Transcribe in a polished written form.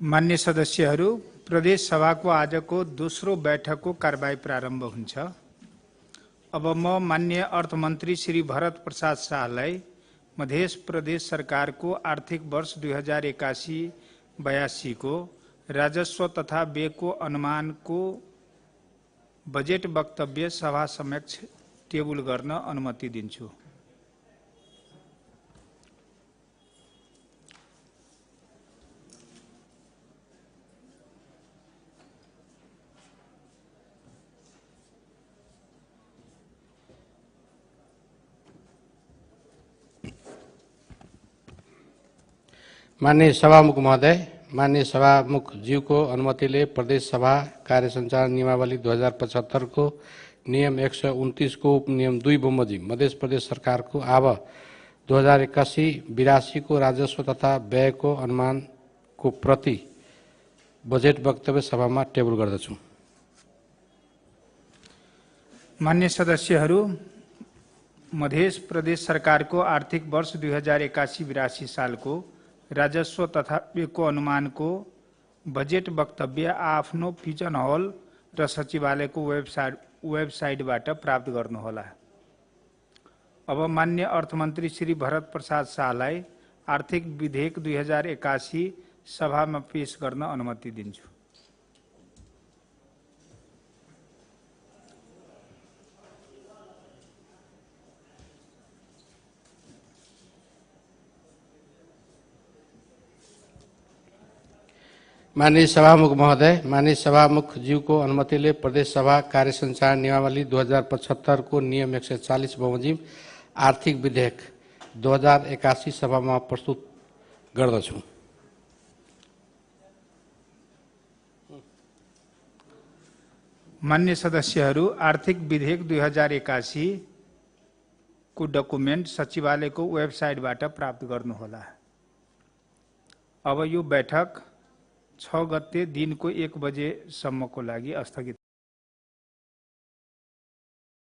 मान्य सदस्यहरू, प्रदेश सभाको आजको दोस्रो बैठकको कारबाही प्रारम्भ हुन्छ। अब म मान्य अर्थमन्त्री श्री भरत प्रसाद शाहलाई मध्य प्रदेश सरकारको आर्थिक वर्ष 2081-82 को राजस्व तथा व्ययको अनुमानको बजेट वक्तव्य सभा समक्ष टेबल गर्न अनुमति दिन्छु। माननीय सभामुख महोदय, माननीय सभामुख ज्यूको अनुमतिले प्रदेश सभा कार्य सञ्चालन नियमावली 2075 को नियम 129 को उपनियम 2 बमोजिम मध्य प्रदेश सरकारको आव 2081-82 को राजस्व तथा व्ययको अनुमानको प्रति बजेट वक्तव्य सभामा टेबल गर्दछु। मान्य सदस्यहरू, मध्य प्रदेश सरकारको आर्थिक वर्ष 2081-82 सालको राजस्व तथा व्ययको अनुमानको बजेट वक्तव्य आफ्नो पिजन हल र सचिवालयको वेबसाइटबाट प्राप्त गर्नुहोला। अब मान्य अर्थमन्त्री श्री भरत प्रसाद शाहलाई आर्थिक विधेयक 2081 सभामा पेश गर्न अनुमति दिन्छु। माननीय सभामुख महोदय, माननीय सभामुख ज्यूको अनुमतिले प्रदेश सभा कार्य सञ्चालन नियमावली 2075 को नियम 140 बमोजिम आर्थिक विधेयक 2081 सभामा प्रस्तुत गर्दछु। मान्य सदस्यहरू, आर्थिक विधेयक 2081 को डकुमेन्ट सचिवालयको वेबसाइटबाट प्राप्त गर्नुहोला। अब यो बैठक 6 गते दिनको 1 बजेसम्मको लागि स्थगित